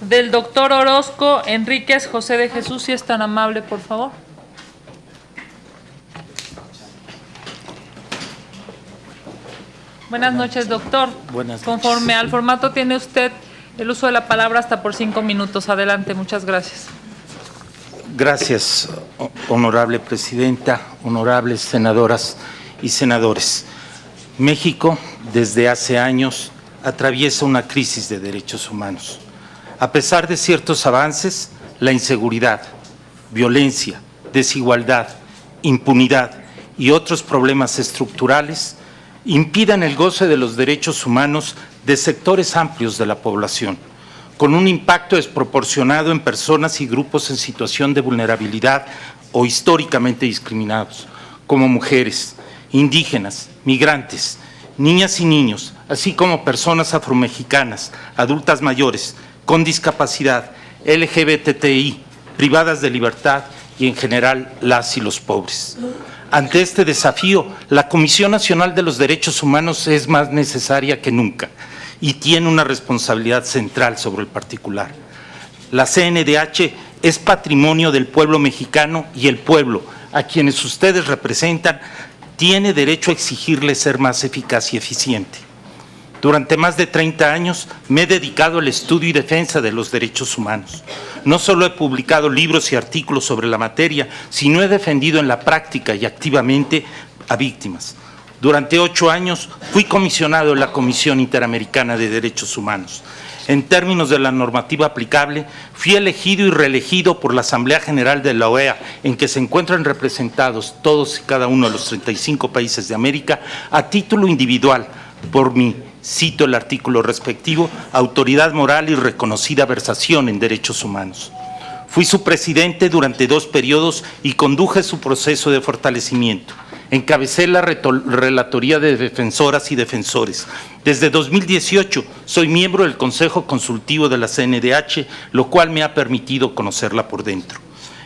del doctor Orozco Enríquez José de Jesús, si es tan amable, por favor. Buenas noches, doctor. Buenas noches. Conforme al formato, tiene usted el uso de la palabra hasta por 5 minutos. Adelante, muchas gracias. Gracias, honorable presidenta, honorables senadoras y senadores. México, desde hace años, atraviesa una crisis de derechos humanos. A pesar de ciertos avances, la inseguridad, violencia, desigualdad, impunidad y otros problemas estructurales impiden el goce de los derechos humanos de sectores amplios de la población, con un impacto desproporcionado en personas y grupos en situación de vulnerabilidad o históricamente discriminados, como mujeres, indígenas, migrantes, niñas y niños, así como personas afromexicanas, adultas mayores, con discapacidad, LGBTI, privadas de libertad y en general las y los pobres. Ante este desafío, la Comisión Nacional de los Derechos Humanos es más necesaria que nunca y tiene una responsabilidad central sobre el particular. La CNDH es patrimonio del pueblo mexicano y el pueblo, a quienes ustedes representan, tiene derecho a exigirle ser más eficaz y eficiente. Durante más de 30 años me he dedicado al estudio y defensa de los derechos humanos. No solo he publicado libros y artículos sobre la materia, sino he defendido en la práctica y activamente a víctimas. Durante 8 años fui comisionado en la Comisión Interamericana de Derechos Humanos. En términos de la normativa aplicable, fui elegido y reelegido por la Asamblea General de la OEA, en que se encuentran representados todos y cada uno de los 35 países de América, a título individual, por mí, cito el artículo respectivo, autoridad moral y reconocida versación en derechos humanos. Fui su presidente durante 2 periodos y conduje su proceso de fortalecimiento. Encabecé la relatoría de defensoras y defensores. Desde 2018 soy miembro del Consejo Consultivo de la CNDH, lo cual me ha permitido conocerla por dentro.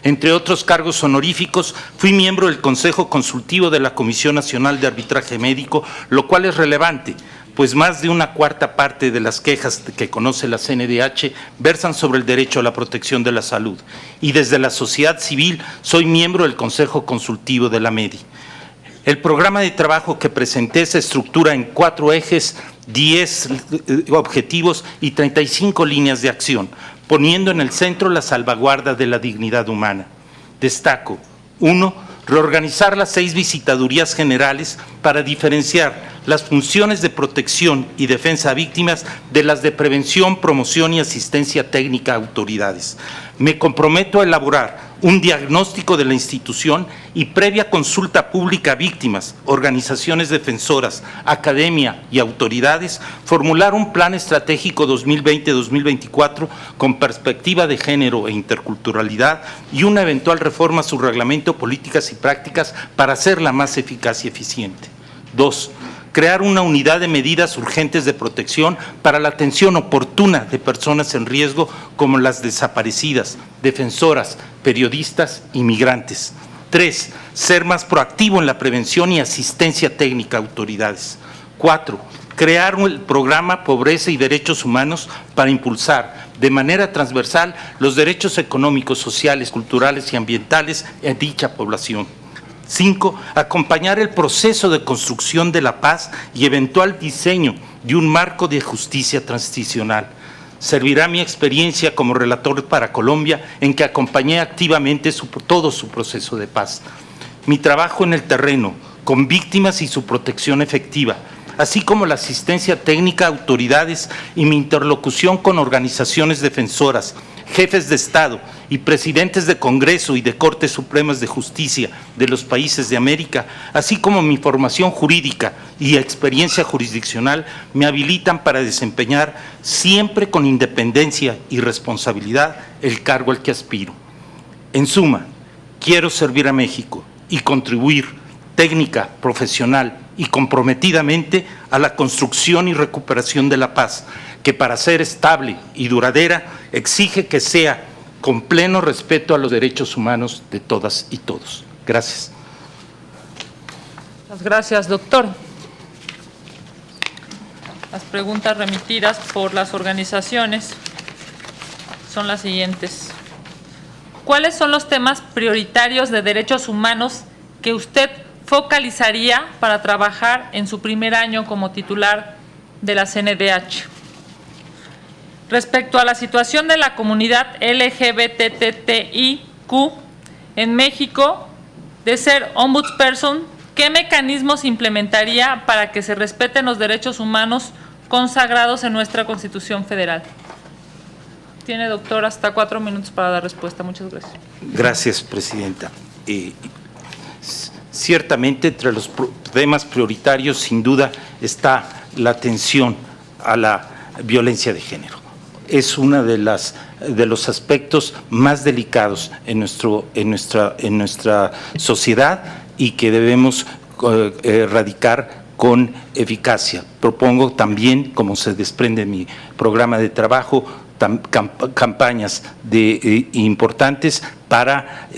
Entre otros cargos honoríficos, fui miembro del Consejo Consultivo de la Comisión Nacional de Arbitraje Médico, lo cual es relevante, pues más de una cuarta parte de las quejas que conoce la CNDH versan sobre el derecho a la protección de la salud. Y desde la sociedad civil soy miembro del Consejo Consultivo de la MEDI. El programa de trabajo que presenté se estructura en 4 ejes, 10 objetivos y 35 líneas de acción, poniendo en el centro la salvaguarda de la dignidad humana. Destaco: 1. Reorganizar las 6 visitadurías generales para diferenciar las funciones de protección y defensa a víctimas de las de prevención, promoción y asistencia técnica a autoridades. Me comprometo a elaborar un diagnóstico de la institución y previa consulta pública a víctimas, organizaciones defensoras, academia y autoridades, formular un plan estratégico 2020-2024 con perspectiva de género e interculturalidad y una eventual reforma a su reglamento, políticas y prácticas para hacerla más eficaz y eficiente. 2. Crear una unidad de medidas urgentes de protección para la atención oportuna de personas en riesgo como las desaparecidas, defensoras, periodistas y migrantes. 3. Ser más proactivo en la prevención y asistencia técnica a autoridades. 4. Crear el programa Pobreza y Derechos Humanos para impulsar de manera transversal los derechos económicos, sociales, culturales y ambientales en dicha población. 5. Acompañar el proceso de construcción de la paz y eventual diseño de un marco de justicia transicional. Servirá mi experiencia como relator para Colombia, en que acompañé activamente todo su proceso de paz. Mi trabajo en el terreno, con víctimas y su protección efectiva, así como la asistencia técnica a autoridades y mi interlocución con organizaciones defensoras, jefes de Estado y presidentes de Congreso y de Cortes Supremas de Justicia de los países de América, así como mi formación jurídica y experiencia jurisdiccional, me habilitan para desempeñar siempre con independencia y responsabilidad el cargo al que aspiro. En suma, quiero servir a México y contribuir técnica, profesional y comprometidamente a la construcción y recuperación de la paz, que para ser estable y duradera exige que sea con pleno respeto a los derechos humanos de todas y todos. Gracias. Muchas gracias, doctor. Las preguntas remitidas por las organizaciones son las siguientes. ¿Cuáles son los temas prioritarios de derechos humanos que usted focalizaría para trabajar en su primer año como titular de la CNDH? Respecto a la situación de la comunidad LGBTTIQ en México, de ser ombudsperson, ¿qué mecanismos implementaría para que se respeten los derechos humanos consagrados en nuestra Constitución Federal? Tiene, doctor, hasta 4 minutos para dar respuesta. Muchas gracias. Gracias, presidenta. Ciertamente, entre los temas prioritarios, sin duda, está la atención a la violencia de género. Es uno de los aspectos más delicados en nuestra sociedad y que debemos erradicar con eficacia. Propongo también, como se desprende de mi programa de trabajo, campañas importantes para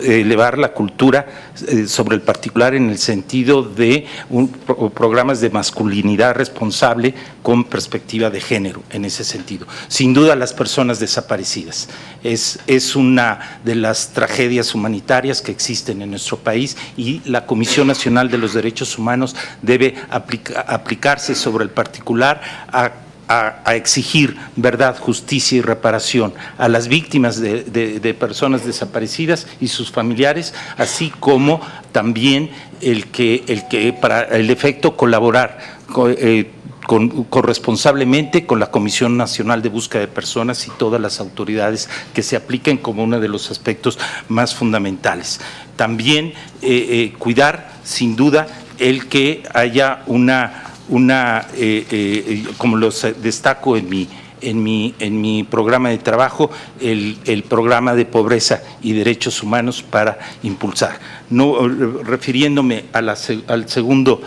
elevar la cultura sobre el particular en el sentido de programas de masculinidad responsable con perspectiva de género, en ese sentido. Sin duda, las personas desaparecidas es una de las tragedias humanitarias que existen en nuestro país y la Comisión Nacional de los Derechos Humanos debe aplicarse sobre el particular a exigir verdad, justicia y reparación a las víctimas de personas desaparecidas y sus familiares, así como también el que para el efecto colaborar corresponsablemente con la Comisión Nacional de Búsqueda de Personas y todas las autoridades que se apliquen como uno de los aspectos más fundamentales. También cuidar, sin duda, el que haya como los destaco en mi programa de trabajo, el programa de pobreza y derechos humanos para impulsar. Refiriéndome al segundo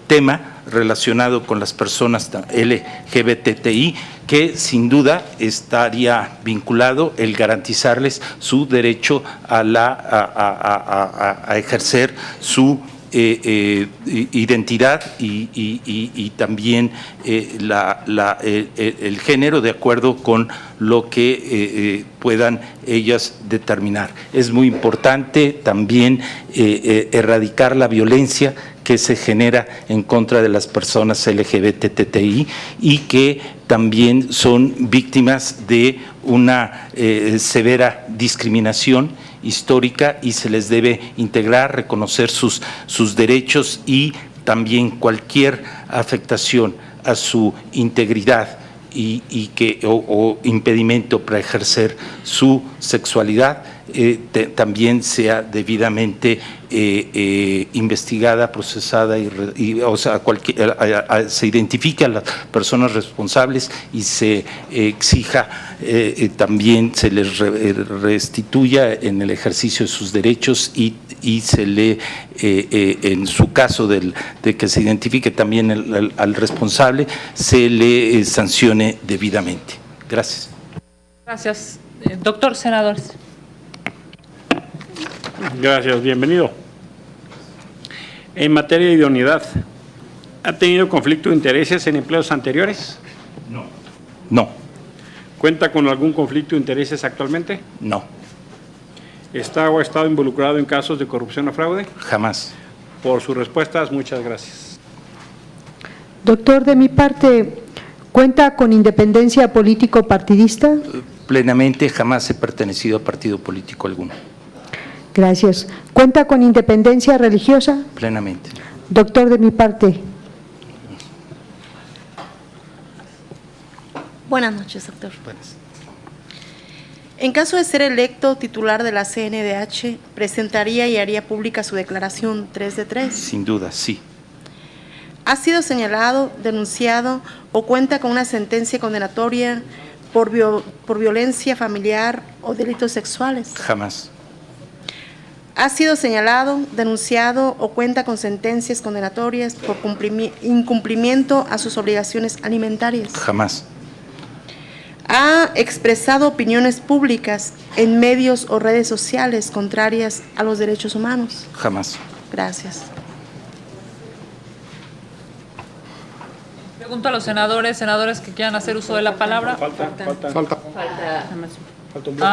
tema relacionado con las personas LGBTI, que sin duda estaría vinculado el garantizarles su derecho a ejercer su identidad y también el género de acuerdo con lo que puedan ellas determinar. Es muy importante también erradicar la violencia que se genera en contra de las personas LGBTI y que también son víctimas de una severa discriminación histórica y se les debe integrar, reconocer sus derechos y también cualquier afectación a su integridad o impedimento para ejercer su sexualidad también sea debidamente investigada, procesada se identifique a las personas responsables y se exija también se les restituya en el ejercicio de sus derechos y se le en su caso de que se identifique también al responsable se le sancione debidamente. Gracias. Gracias. Doctor, senadores. Gracias, bienvenido. En materia de idoneidad, ¿ha tenido conflicto de intereses en empleos anteriores? No. ¿Cuenta con algún conflicto de intereses actualmente? No. ¿Está o ha estado involucrado en casos de corrupción o fraude? Jamás. Por sus respuestas, muchas gracias. Doctor, de mi parte, ¿cuenta con independencia político-partidista? Plenamente, jamás he pertenecido a partido político alguno. Gracias. ¿Cuenta con independencia religiosa? Plenamente. Doctor, de mi parte. Buenas noches, doctor. Buenas. En caso de ser electo titular de la CNDH, ¿presentaría y haría pública su declaración 3 de 3? Sin duda, sí. ¿Ha sido señalado, denunciado o cuenta con una sentencia condenatoria por violencia familiar o delitos sexuales? Jamás. ¿Ha sido señalado, denunciado o cuenta con sentencias condenatorias por incumplimiento a sus obligaciones alimentarias? Jamás. ¿Ha expresado opiniones públicas en medios o redes sociales contrarias a los derechos humanos? Jamás. Gracias. Pregunto a los senadores que quieran hacer uso de la palabra. Falta.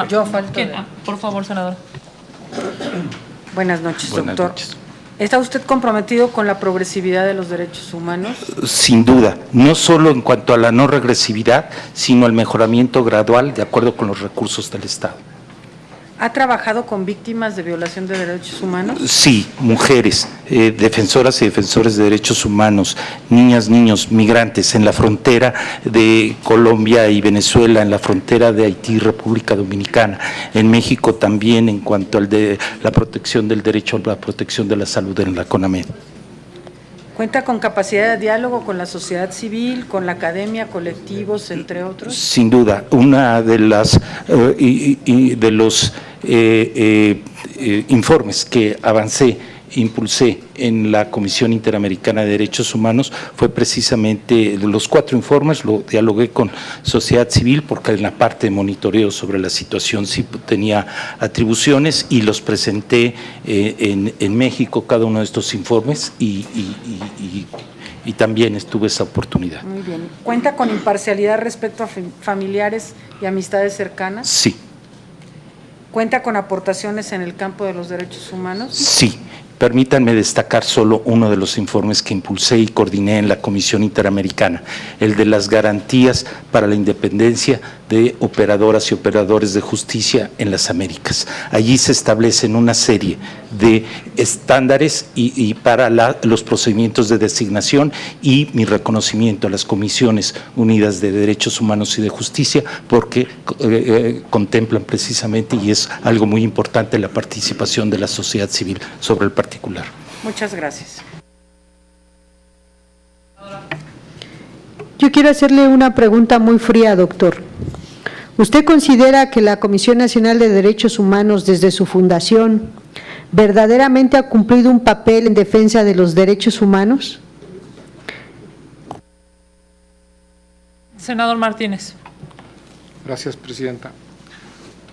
Yo falto. Por favor, senador. Buenas noches, Buenas doctor. noches. ¿Está usted comprometido con la progresividad de los derechos humanos? Sin duda, no solo en cuanto a la no regresividad, sino al mejoramiento gradual de acuerdo con los recursos del Estado. ¿Ha trabajado con víctimas de violación de derechos humanos? Sí, mujeres, defensoras y defensores de derechos humanos, niñas, niños, migrantes en la frontera de Colombia y Venezuela, en la frontera de Haití y República Dominicana, en México también en cuanto al de la protección del derecho a la protección de la salud en la CONAMED. ¿Cuenta con capacidad de diálogo con la sociedad civil, con la academia, colectivos, entre otros? Sin duda, una de las de los informes que impulsé en la Comisión Interamericana de Derechos Humanos fue precisamente de los 4 informes. Lo dialogué con sociedad civil porque en la parte de monitoreo sobre la situación sí tenía atribuciones y los presenté en México cada uno de estos informes y también tuve esa oportunidad. Muy bien. ¿Cuenta con imparcialidad respecto a familiares y amistades cercanas? Sí. ¿Cuenta con aportaciones en el campo de los derechos humanos? Sí. Permítanme destacar solo uno de los informes que impulsé y coordiné en la Comisión Interamericana, el de las garantías para la independencia de operadoras y operadores de justicia en las Américas. Allí se establecen una serie de estándares y para los procedimientos de designación y mi reconocimiento a las Comisiones Unidas de Derechos Humanos y de Justicia, porque contemplan precisamente, y es algo muy importante, la participación de la sociedad civil sobre el particular. Muchas gracias. Yo quiero hacerle una pregunta muy fría, doctor. ¿Usted considera que la Comisión Nacional de Derechos Humanos, desde su fundación, verdaderamente ha cumplido un papel en defensa de los derechos humanos? Senador Martínez. Gracias, presidenta.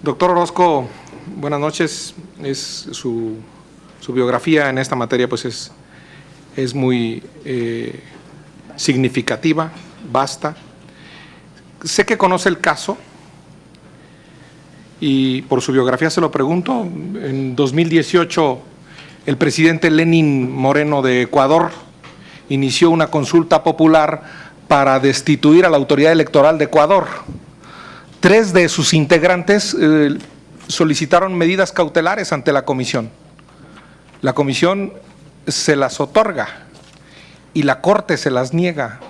Doctor Orozco, buenas noches. Su biografía en esta materia pues es muy significativa, vasta. Sé que conoce el caso y por su biografía se lo pregunto. En 2018, el presidente Lenín Moreno de Ecuador inició una consulta popular para destituir a la autoridad electoral de Ecuador. 3 de sus integrantes solicitaron medidas cautelares ante la comisión. La comisión se las otorga y la Corte se las niega.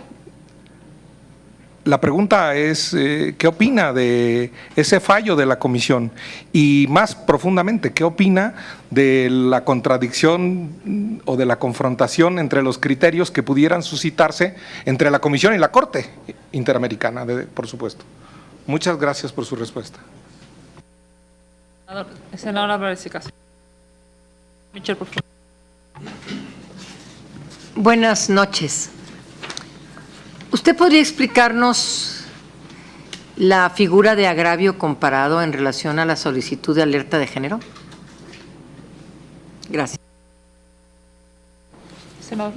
La pregunta es, ¿qué opina de ese fallo de la comisión? Y más profundamente, ¿qué opina de la contradicción o de la confrontación entre los criterios que pudieran suscitarse entre la comisión y la Corte Interamericana, por supuesto? Muchas gracias por su respuesta. Senador Álvarez y Caso. Michelle, por favor. Buenas noches. ¿Usted podría explicarnos la figura de agravio comparado en relación a la solicitud de alerta de género? Gracias. Senador.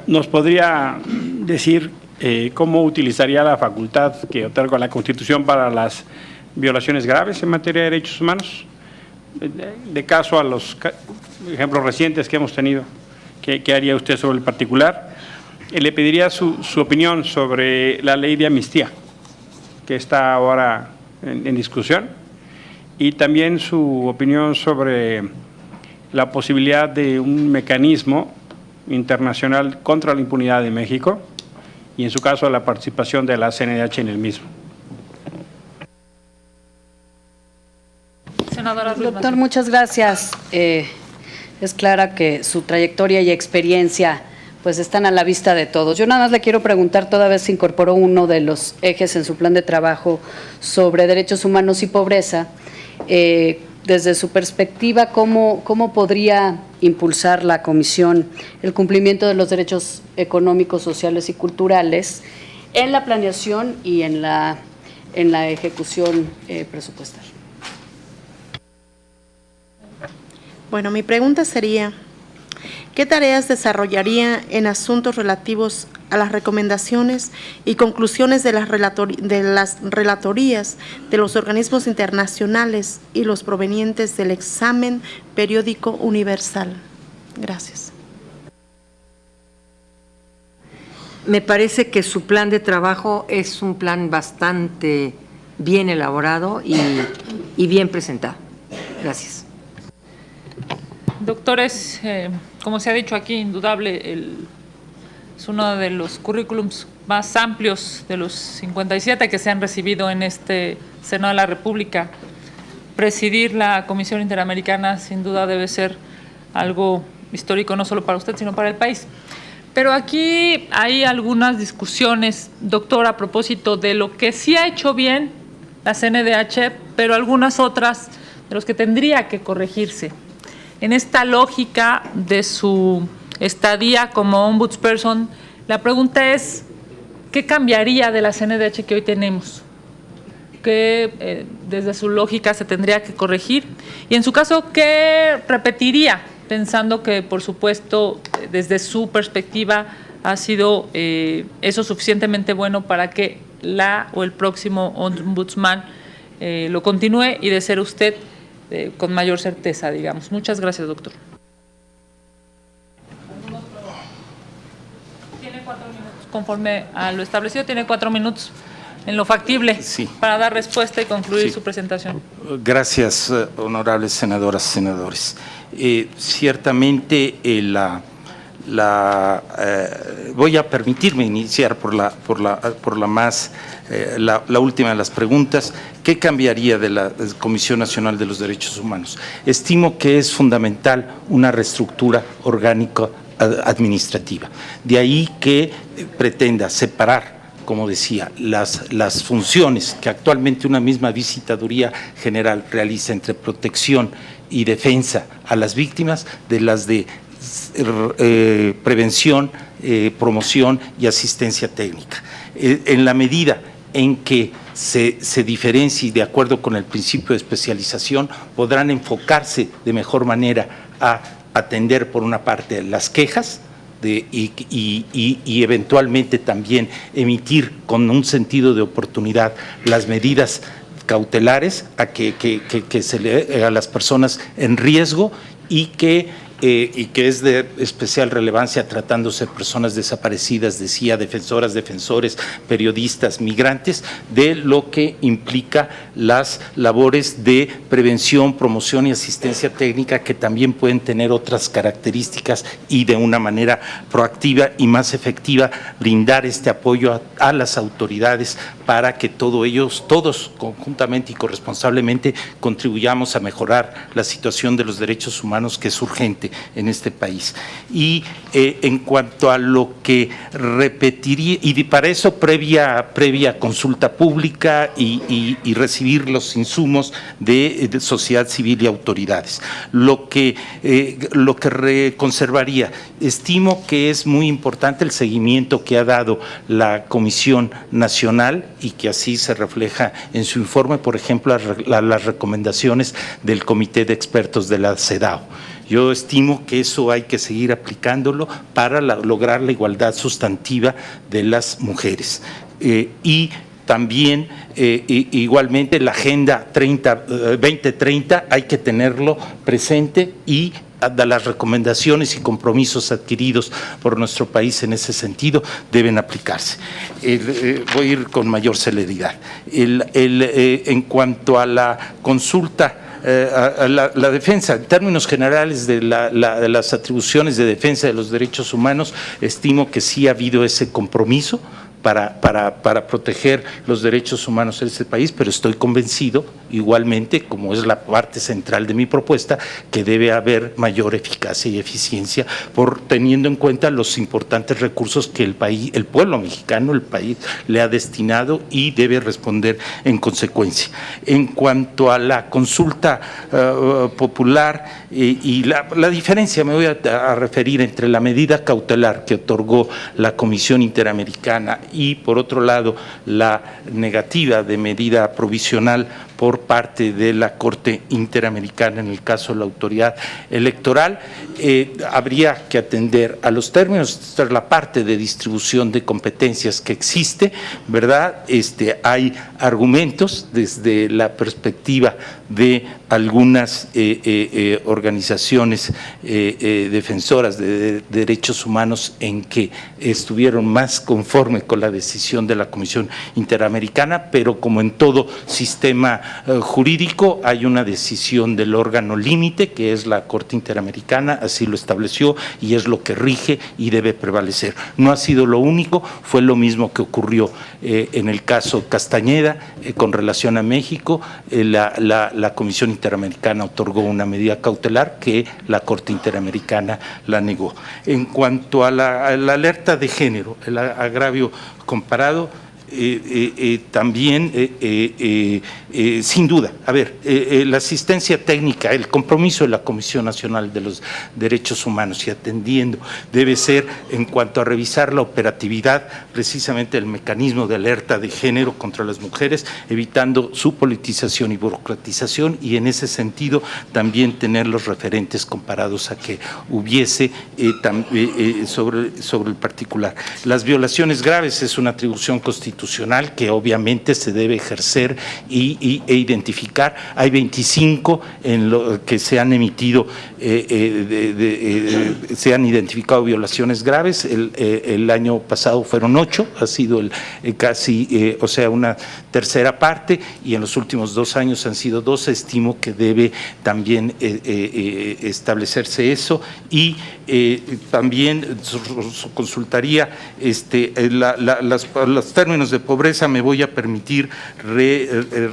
¿Nos podría decir cómo utilizaría la facultad que otorga la Constitución para las violaciones graves en materia de derechos humanos? De caso a los ejemplos recientes que hemos tenido, ¿qué haría usted sobre el particular? Le pediría su opinión sobre la ley de amnistía, que está ahora en discusión, y también su opinión sobre la posibilidad de un mecanismo internacional contra la impunidad de México, y en su caso la participación de la CNDH en el mismo. Senadora Ruiz Doctor, muchas gracias. Es clara que su trayectoria y experiencia pues están a la vista de todos. Yo nada más le quiero preguntar, toda vez se incorporó uno de los ejes en su plan de trabajo sobre derechos humanos y pobreza, desde su perspectiva, ¿cómo podría impulsar la Comisión el cumplimiento de los derechos económicos, sociales y culturales en la planeación y en la ejecución presupuestal? Bueno, mi pregunta sería, ¿Qué tareas desarrollaría en asuntos relativos a las recomendaciones y conclusiones de las relatorías de los organismos internacionales y los provenientes del examen periódico universal? Gracias. Me parece que su plan de trabajo es un plan bastante bien elaborado y bien presentado. Gracias. Doctores, como se ha dicho aquí, indudable, es uno de los currículums más amplios de los 57 que se han recibido en este Senado de la República. Presidir la Comisión Interamericana sin duda debe ser algo histórico, no solo para usted, sino para el país. Pero aquí hay algunas discusiones, doctor, a propósito de lo que sí ha hecho bien la CNDH, pero algunas otras de los que tendría que corregirse. En esta lógica de su estadía como ombudsperson, la pregunta es, ¿qué cambiaría de la CNDH que hoy tenemos? ¿Qué desde su lógica se tendría que corregir? Y en su caso, ¿qué repetiría? Pensando que, por supuesto, desde su perspectiva ha sido eso suficientemente bueno para que la o el próximo ombudsman lo continúe y de ser usted con mayor certeza, digamos. Muchas gracias, doctor. Tiene 4 minutos. Conforme a lo establecido, tiene 4 minutos en lo factible para dar respuesta y concluir su presentación. Gracias, honorables senadoras y senadores. Ciertamente voy a permitirme iniciar por la última de las preguntas. ¿Qué cambiaría de la Comisión Nacional de los Derechos Humanos? Estimo que es fundamental una reestructura orgánica administrativa. De ahí que pretenda separar, como decía, las funciones que actualmente una misma visitaduría general realiza entre protección y defensa a las víctimas de las de prevención, promoción y asistencia técnica. En la medida en que se diferencie de acuerdo con el principio de especialización, podrán enfocarse de mejor manera a atender, por una parte, las quejas y eventualmente también emitir con un sentido de oportunidad las medidas cautelares a las personas en riesgo y que es de especial relevancia tratándose de personas desaparecidas, decía, defensoras, defensores, periodistas, migrantes, de lo que implica las labores de prevención, promoción y asistencia técnica, que también pueden tener otras características y de una manera proactiva y más efectiva brindar este apoyo a las autoridades para que todos conjuntamente y corresponsablemente contribuyamos a mejorar la situación de los derechos humanos, que es urgente en este país. Y en cuanto a lo que repetiría, y para eso previa consulta pública y recibir los insumos de sociedad civil y autoridades. Lo que conservaría, estimo que es muy importante el seguimiento que ha dado la Comisión Nacional y que así se refleja en su informe, por ejemplo, las recomendaciones del Comité de Expertos de la CEDAW. Yo estimo que eso hay que seguir aplicándolo para lograr la igualdad sustantiva de las mujeres. Y también, igualmente, la Agenda 2030 hay que tenerlo presente y las recomendaciones y compromisos adquiridos por nuestro país en ese sentido deben aplicarse. Voy a ir con mayor celeridad. En cuanto a la consulta, la defensa, en términos generales de las atribuciones de defensa de los derechos humanos, estimo que sí ha habido ese compromiso para proteger los derechos humanos en este país, pero estoy convencido, igualmente, como es la parte central de mi propuesta, que debe haber mayor eficacia y eficiencia teniendo en cuenta los importantes recursos que el pueblo mexicano, el país, le ha destinado y debe responder en consecuencia. En cuanto a la consulta popular y la diferencia, me voy a referir entre la medida cautelar que otorgó la Comisión Interamericana y, por otro lado, la negativa de medida provisional por parte de la Corte Interamericana en el caso de la autoridad electoral. Habría que atender a los términos, esta es la parte de distribución de competencias que existe, ¿verdad? Hay argumentos desde la perspectiva de algunas organizaciones defensoras de derechos humanos en que estuvieron más conforme con la decisión de la Comisión Interamericana, pero como en todo sistema jurídico hay una decisión del órgano límite, que es la Corte Interamericana, así lo estableció y es lo que rige y debe prevalecer. No ha sido lo único, fue lo mismo que ocurrió en el caso Castañeda con relación a México. La Comisión Interamericana otorgó una medida cautelar que la Corte Interamericana la negó. En cuanto a la alerta de género, el agravio comparado, también, sin duda, la asistencia técnica, el compromiso de la Comisión Nacional de los Derechos Humanos y atendiendo debe ser en cuanto a revisar la operatividad precisamente del mecanismo de alerta de género contra las mujeres, evitando su politización y burocratización, y en ese sentido también tener los referentes comparados a que hubiese sobre el particular. Las violaciones graves es una atribución constitucional que obviamente se debe ejercer e identificar. Hay 25 en lo que se han emitido, se han identificado violaciones graves. El año pasado fueron 8, ha sido casi, o sea, una tercera parte, y en los últimos 2 años han sido 12. Estimo que debe también establecerse eso, y también consultaría los términos de pobreza. Me voy a permitir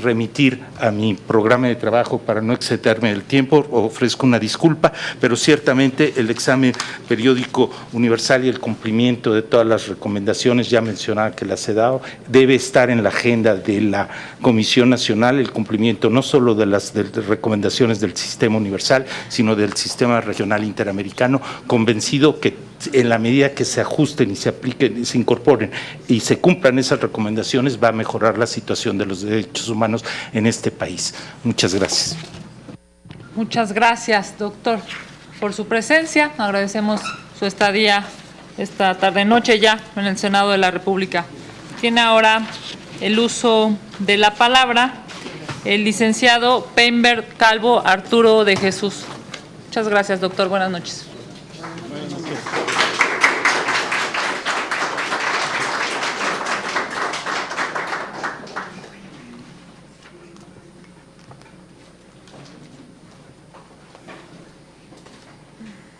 remitir a mi programa de trabajo para no excederme del tiempo. Ofrezco una disculpa, pero ciertamente el examen periódico universal y el cumplimiento de todas las recomendaciones, ya mencionaba que las he dado, debe estar en la agenda de la Comisión Nacional, el cumplimiento no solo de las recomendaciones del sistema universal, sino del sistema regional interamericano, convencido que en la medida que se ajusten y se apliquen, se incorporen y se cumplan esas recomendaciones, va a mejorar la situación de los derechos humanos en este país. Muchas gracias. Muchas gracias, doctor, por su presencia. Agradecemos su estadía esta tarde-noche ya en el Senado de la República. Tiene ahora el uso de la palabra el licenciado Peinberg Calvo Arturo de Jesús. Muchas gracias, doctor. Buenas noches.